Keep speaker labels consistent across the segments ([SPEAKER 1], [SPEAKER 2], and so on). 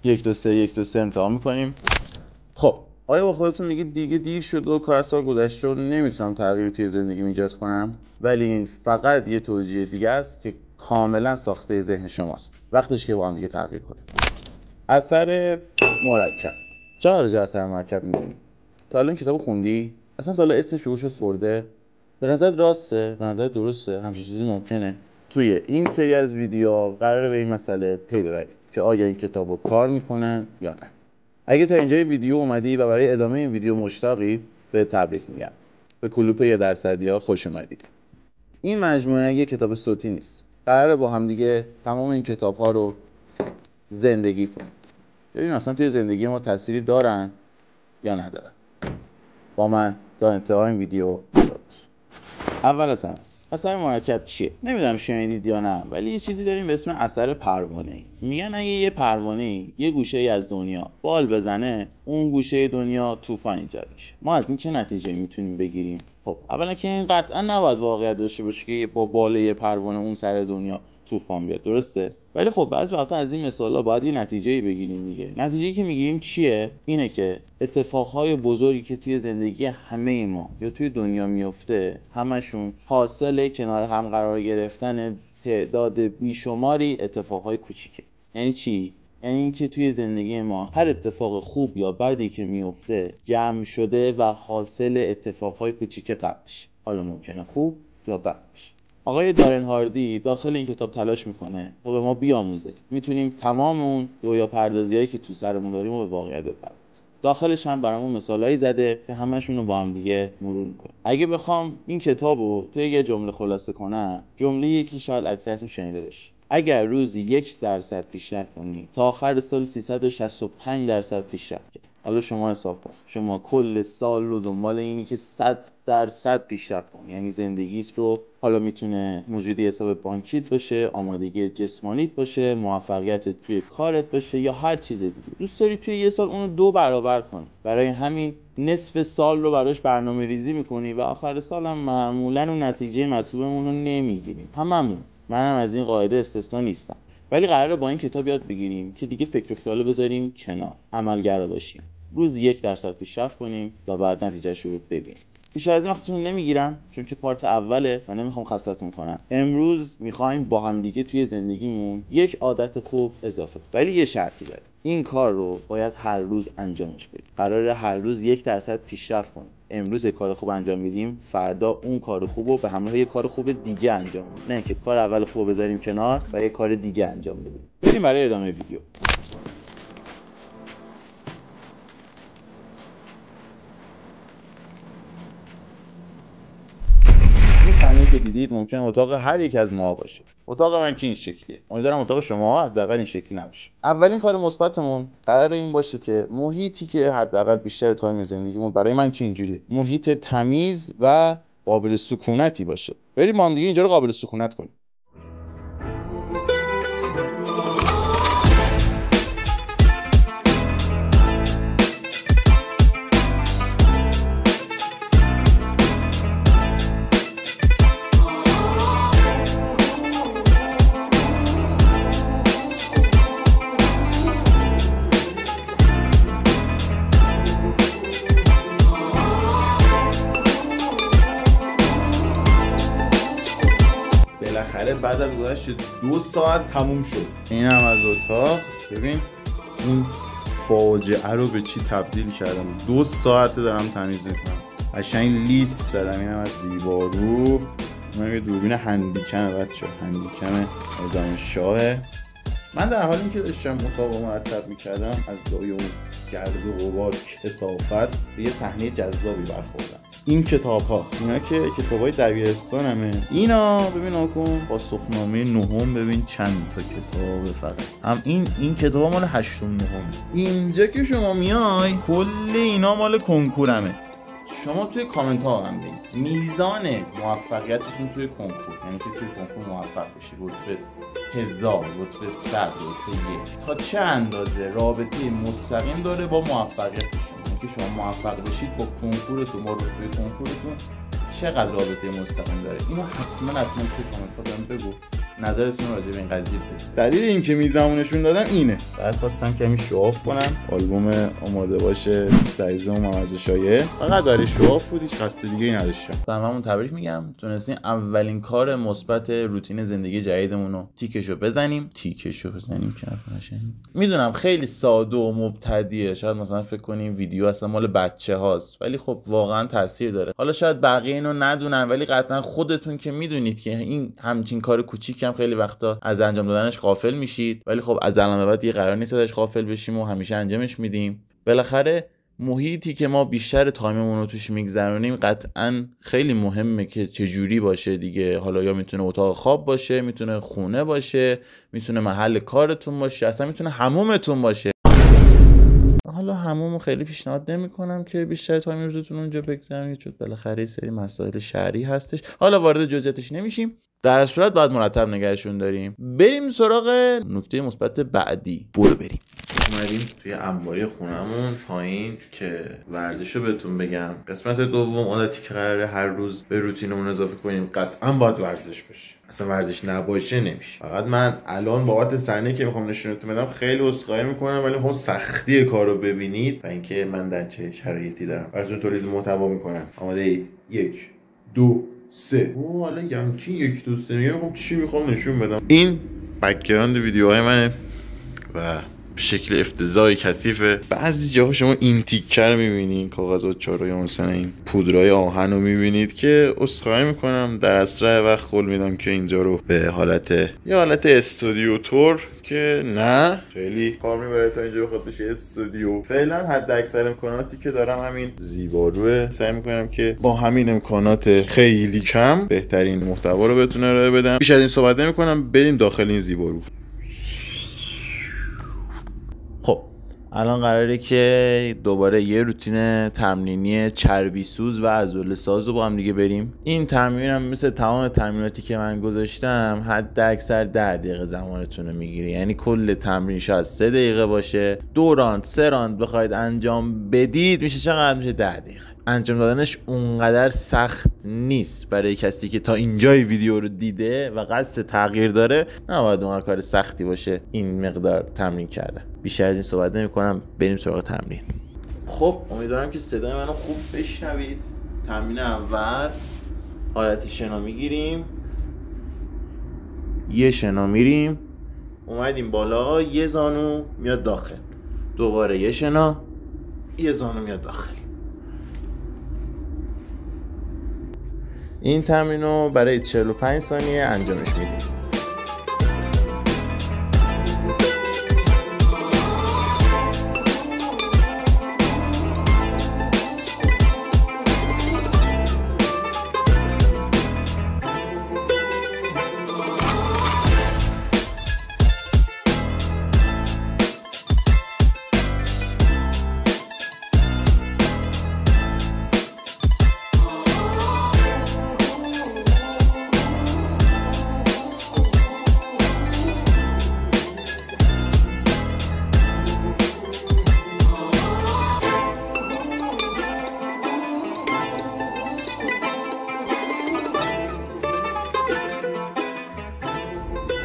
[SPEAKER 1] 1 2 3 1 2 3 امتحان میکنیم. خب آیا با خودتون میگید دیگه دیر شد و کار از سال گذشته و نمیتونم تغییری توی زندگیم ایجاد کنم؟ ولی این فقط یه توجیه دیگه است که کاملا ساخته ذهن شماست. وقتش که با هم دیگه تغییر کنیم. اثر مرکب. چرا راجع اثر مرکب میگیم؟ تا الان کتابو خوندی؟ اصلا تا الان اسمش به گوشت خورده؟ به نظرت راسته؟ به نظرت درسته؟ همچین چیزی ممکنه؟ توی این سری از ویدیوها قراره به این مسئله پی ببریم که آیا این کتابو کار میکنن یا نه. اگه تا اینجای ویدیو اومدی و برای ادامه این ویدیو مشتاقی، به تبریک میگم. به کلوپ 1% خوش اومدید. این مجموعه یه کتاب صوتی نیست. قراره با هم دیگه تمام این کتاب‌ها رو زندگی کنیم. ببین اصلا توی زندگی ما تأثیری دارن یا ندارن. با من تا انتهای این ویدیو اول از همه اثر مرکب چیه؟ نمیدونم شنیدید یا نه، ولی یه چیزی داریم به اسم اثر پروانه‌ای. میگن اگه یه پروانه‌ای یه گوشه‌ای از دنیا بال بزنه، اون گوشه دنیا طوفان ایجاد میشه. ما از این چه نتیجه میتونیم بگیریم؟ خب اولا که این قطعا نباید واقعیت داشته باشه که با بال یه پروانه اون سر دنیا طوفان بیاد، درسته؟ ولی خب بعضی وقتا از این مثالا باید یه نتیجه‌ای بگیریم دیگه. نتیجه‌ای که میگیریم چیه؟ اینه که اتفاقهای بزرگی که توی زندگی همه ما یا توی دنیا میفته، همشون حاصل کنار هم قرار گرفتن تعداد بیشماری اتفاقهای کوچیکه. یعنی چی؟ یعنی اینکه توی زندگی ما هر اتفاق خوب یا بدی که میفته جمع شده و حاصل اتفاقهای کوچیک قبلش. حالا ممکنه خوب یا بد باشه. آقای دارن هاردی داخل این کتاب تلاش میکنه و به ما بیاموزه میتونیم تمام اون رویا پردازیایی که تو سرمون داریم رو به واقعیت بپردازیم. داخلش هم برامون مثالایی زده که همشون رو با هم دیگه مرور میکنه. اگه بخوام این کتابو توی یه جمله خلاصه کنم، جمله‌ای که شاید اکثرتون شنیده باشید: اگر روزی 1% پیشرفت کنی تا آخر سال 365% پیشرفت کنی. حالا شما حساب کن، شما کل سال رو دنبال اینی که 100% پیشرفت کنی. یعنی زندگیت رو، حالا میتونه موجودی حساب بانکیت باشه، آمادگی جسمانیت باشه، موفقیت توی کارت باشه یا هر چیز دیگه، دوست داری توی یه سال اونو 2 برابر کنی. برای همین نصف سال رو براش برنامه ریزی میکنی و آخر سال هم معمولا اون نتیجه مطلوبمون رو نمیگیریم. هممون، منم از این قاعده استثنا نیستم. ولی قراره با این کتاب یاد بگیریم که دیگه فکر و خیال بذاریم کنار، عملگرا باشیم، روز 1% پیشرفت کنیم و بعد نتیجهش رو ببینیم. بیشتر از این وقتتون نمیگیرم چون که پارت اوله و نمیخوام خستتون کنم. امروز میخوایم با هم دیگه توی زندگیمون یک عادت خوب اضافه کنیم، ولی یه شرطی داره. این کار رو باید هر روز انجامش بدیم. قراره هر روز 1% پیشرفت کنیم. امروز یک کار خوب انجام میدیم، فردا اون کار خوب رو به همراه یک کار خوب دیگه انجام بدیم. نه که کار اول خوب بذاریم کنار و یک کار دیگه انجام بدیم. بریم برای ادامه ویدیو. که دیدید ممکنه اتاق هر یک از ما باشه. اتاق من که این شکلیه. امیدوارم اتاق شما حداقل این شکلی نباشه. اولین کار مثبتمون قرار این باشه که محیطی که حداقل بیشتر تایم زندگیمون، برای من که اینجوریه، محیط تمیز و قابل سکونتی باشه. بریم ما هم دیگه اینجا رو قابل سکونت کنیم. بالاخره بعد از گذشت 2 ساعت تموم شد. اینم از اتاق. ببین این فاجعه رو به چی تبدیل کردم. 2 ساعت دارم تمیز میکنم. قشنگ لیست زدم. اینم از زیبارو. اونم یه دوربین هندیکمه بچه‌ها. هندیکم نظام شاهه. من در حالی که داشتم اتاق رو مرتب میکردم، از جای اون گرد و غبار کثافت به یه صحنه جذابی برخوردم. این کتاب‌ها، اینا که کتاب‌های دبیرستانمه. اینا ببین آکن با صفحه‌نامه نهم، ببین چند تا کتاب فقط. هم این کتابا مال 8 9. اینجا که شما میای کل اینا مال کنکورمه. شما توی کامنت ها هم ببین میزان موفقیتتون توی کنکور، یعنی که توی کنکور موفق بشی، رتبه 1000، رتبه 100، رتبه 1، تا چه اندازه رابطه مستقیم داره با موفقیتتون. که شما موفق بشید با کنکورتون، با رتبه کنکورتون چقدر رابطه مستقیم داره. اینو حتما توی کامنت ها بهم بگو. نظرتون راجع به این قضیه بدید. دلیل اینکه میزمو نشون دادم اینه. بعد خواستم کمی شواف کنم. آلبوم آماده باشه سایز و مغازه شایعه. فقط داره شواف بود، هیچ قصد دیگه‌ای نداشتم. هممون تبریک میگم. تونستیم اولین کار مثبت روتین زندگی جدیدمون رو تیکشو بزنیم که نفهمش. میدونم خیلی ساده و مبتدیه، شاید مثلا فکر کنیم ویدیو اصلا مال بچه‌هاست، ولی خب واقعا تاثیر داره. حالا شاید بقیه اینو ندونن، ولی قطعا خودتون که میدونید که این همچین کار کوچیکم خیلی وقتا از انجام دادنش غافل میشید، ولی خب از الان به بعد دیگه قرار نیست ازش غافل بشیم و همیشه انجامش میدیم. بالاخره محیطی که ما بیشتر تایممون رو توش میگذرونیم قطعاً خیلی مهمه که چجوری باشه دیگه. حالا یا میتونه اتاق خواب باشه، میتونه خونه باشه، میتونه محل کارتون باشه، اصلا میتونه حمومتون باشه. حالا حمومو خیلی پیشنهاد نمی‌کنم که بیشتر تایم روزتون اونجا بگذرونید، چون بالاخره یه سری مسائل شرعی هستش. حالا وارد جزئیاتش نمیشیم. در اصل صورت باید مرتب نگهشون داریم. بریم سراغ نکته مثبت بعدی. بریم. اومدیم توی انباری خونمون پایین که ورزشو بهتون بگم. قسمت دوم عادتی که قراره هر روز به روتینمون اضافه کنیم قطعاً باید ورزش بشه. اصلا ورزش نباشه نمیشه. فقط من الان بابت صحنه که میخوام نشونتون بدم خیلی عذرخواهی میکنم، ولی میخوام سختی کارو ببینید و اینکه من در چه شرایطی دارم براتون تولید محتوا میکنم. آماده اید؟ 1 2 3. حالا یمچی 1 2 3 میگم چی میخوام نشون بدم. این بک‌گراند ویدیوهای منه و به شکل افتضاحی کثیفه. بعضی جاها شما این تیکه رو میبینید، کاغذات چارو یا مثلا این پودرای آهن رو میبینید که عذرخواهی میکنم در اسرع وقت قول میدم که اینجا رو به حالت استودیو تور که نه خیلی کار میبره تا اینجا بخواد بشه استودیو. فعلا حد اکثر امکاناتی که دارم همین زیباروه. سعی میکنم که با همین امکانات خیلی کم بهترین محتوا رو بهتون ارائه بدم. بیش از این صحبت نمیکنم، بریم داخل این زیبارو. خب الان قراره که دوباره یه روتین تمرینی چربی سوز و عضله ساز رو با هم دیگه بریم. این تمرین هم مثل تمام تمریناتی که من گذاشتم حد اکثر 10 دقیقه زمانتون رو میگیره. یعنی کل تمرین شاید 3 دقیقه باشه. 2 راند 3 راند بخواید انجام بدید میشه چقدر؟ میشه 10 دقیقه. انجام دادنش اونقدر سخت نیست. برای کسی که تا اینجای ویدیو رو دیده و قصد تغییر داره نباید اونقدر کار سختی باشه این مقدار تمرین کردن. بیشتر از این صحبت نمی‌کنم، بریم سراغ تمرین. خب امیدوارم که صدای منو خوب بشنوید. تمرین اول حالت شنا میگیریم، یه شنا میریم، اومدیم بالا، یه زانو میاد داخل، دوباره یه شنا، یه زانو میاد داخل. این تمرین رو برای 45 ثانیه انجامش میدیم.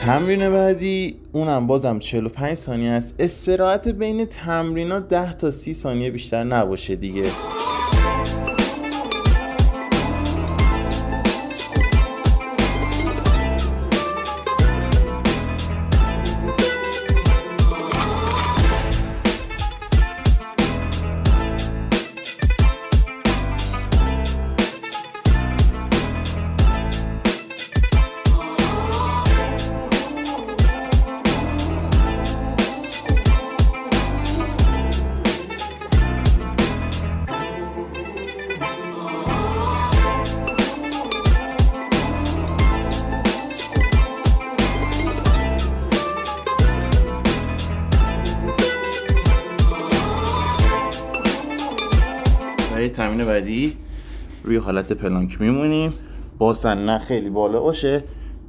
[SPEAKER 1] تمرین بعدی اونم بازم 45 ثانیه است. استراحت بین تمرینا 10 تا 30 ثانیه بیشتر نباشه دیگه. تمرین بعدی روی حالت پلانک میمونیم. بازن نه خیلی بالا باشه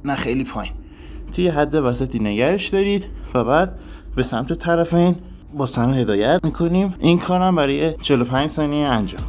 [SPEAKER 1] نه خیلی پایین، توی حد وسطی نگهش دارید و بعد به سمت طرفین بازن هدایت میکنیم. این کارم برای 45 ثانیه انجام.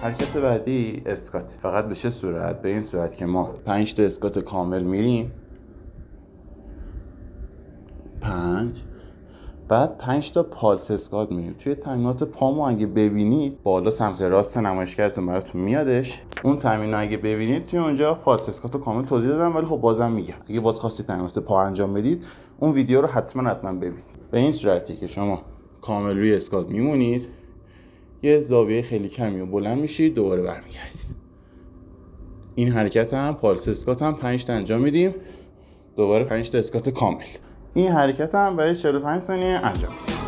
[SPEAKER 1] حرکت بعدی اسکات. فقط به چه صورت؟ به این صورت که ما 5 تا اسکات کامل میریم، 5، بعد 5 تا پالس اسکات میریم. توی تمرینات پامو اگه ببینید بالا سمت راست نمایشگرتون براتون میادش. اون تمرین اگه ببینید توی اونجا پالس اسکات رو کامل توضیح دادم، ولی خب بازم میگم اگه باز خواستید تمرینات پا انجام بدید اون ویدیو رو حتما ببینید. به این صورتی که شما کامل روی اسکات میمونید، یه زاویه خیلی کمی رو بلند میشید، دوباره برمیگردید. این حرکت هم پالس اسکات هم 5 تا انجام میدیم، دوباره 5 تا اسکات کامل. این حرکت هم برای 45 ثانیه انجام میدیم.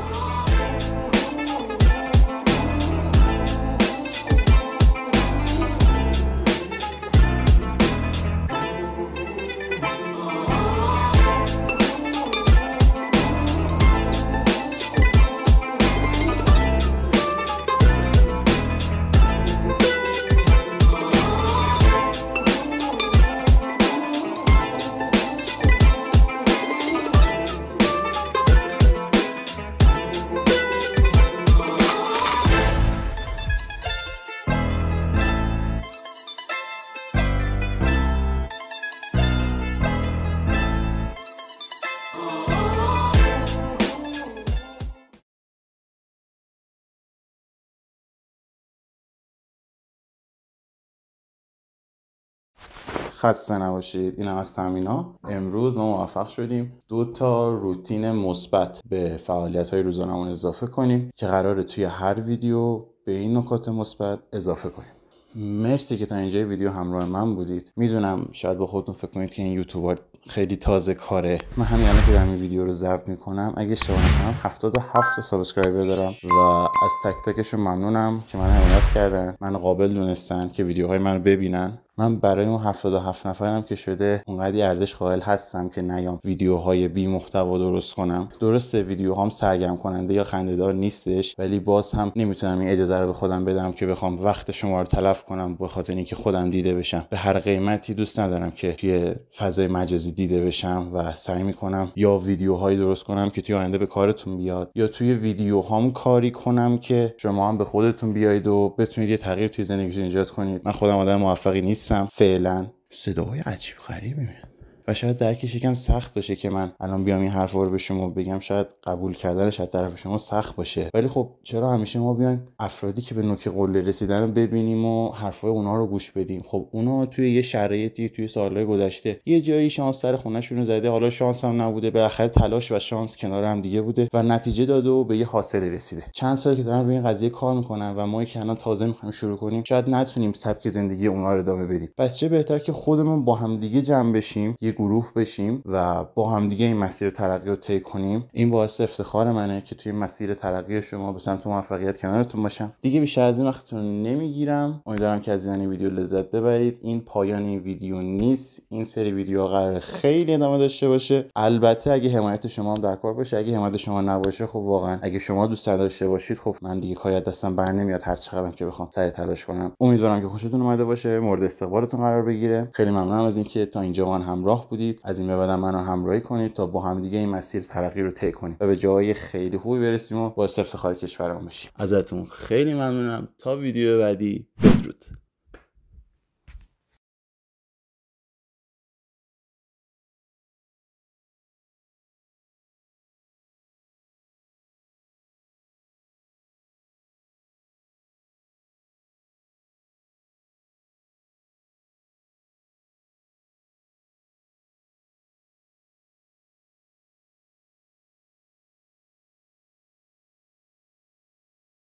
[SPEAKER 1] خسته نباشید. این هم از تمرین‌ها. امروز ما موفق شدیم 2 تا روتین مثبت به فعالیت‌های روزانه‌مون اضافه کنیم که قراره توی هر ویدیو به این نکات مثبت اضافه کنیم. مرسی که تا اینجای ویدیو همراه من بودید. میدونم شاید با خودتون فکر کنید که این یوتیوبر خیلی تازه کاره. من همین الان که دارم این ویدیو رو ضبط میکنم اگه اشتباه نکنم 77 تا سابسکرایبر دارم و از تک تکشون ممنونم که من حمایت کردن، من قابل دونستن که ویدیوهای منو ببینن. من برای اون 77 نفرم که شده اونقدی ارزش قائل هستم که نیام ویدیوهای بی محتوا درست کنم. درسته ویدیوهام سرگرم کننده یا خنده‌دار نیستش، ولی باز هم نمیتونم این اجازه رو به خودم بدم که بخوام وقت شما رو تلف کنم به خاطر اینکه خودم دیده بشم. به هر قیمتی دوست ندارم که توی فضای مجازی دیده بشم و سعی میکنم یا ویدیوهایی درست کنم که توی آینده به کارتون بیاد، یا توی ویدیوهام کاری کنم که شما هم به خودتون بیاید و بتونید یه تغییر توی زندگیتون ایجاد کنید. من خودم آدم موفقی نیستم فعلا. صداهای عجیب غریبی میاد و شاید درکش یکم سخت باشه که من الان بیام این حرفا رو به شما بگم. شاید قبول کردنش از طرف شما سخت باشه، ولی خب چرا همیشه ما بیایم افرادی که به نوک قله رسیدن رو ببینیم و حرفای اونها رو گوش بدیم؟ خب اونا توی یه شرایطی توی سالهای گذشته یه جایی شانس سر خونه‌شون رو زده، حالا شانس هم نبوده، بالاخره تلاش و شانس کنار هم دیگه بوده و نتیجه داده و به یه حاصل رسیده. چند سال که دارن روی این قضیه کار میکنن و ما که الان تازه میخوایم شروع کنیم شاید نتونیم سبک زندگی اونها رو ادامه بدیم. پس چه بهتر که خودمون با هم دیگه جمع بشیم، یه گروه بشیم و با هم دیگه این مسیر ترقی رو طی کنیم. این باعث افتخار منه که توی مسیر ترقی شما به سمت موفقیت کنارتون باشم. دیگه بیشتر از این وقتتون نمیگیرم. امیدوارم که از این ویدیو لذت ببرید. این پایان این ویدیو نیست. این سری ویدیوها قراره خیلی ادامه داشته باشه. البته اگه حمایت شما هم در کار باشه. اگه حمایت شما نباشه خب واقعا اگه شما دوست داشته باشید خب من دیگه کاری از دستم بر نمیاد، هر چقدرم که بخوام سعی تلاش کنم. امیدوارم که خوشتون اومده باشه، مورد استقبالتون قرار بگیره. خیلی ممنونم از اینکه تا اینجا من همراه بودید. از این به بعد منو همراهی کنید تا با هم دیگه این مسیر ترقی رو طی کنیم و به جای خیلی خوبی برسیم و باعث افتخار کشورمون بشیم. ازتون خیلی ممنونم. تا ویدیو بعدی، بدرود.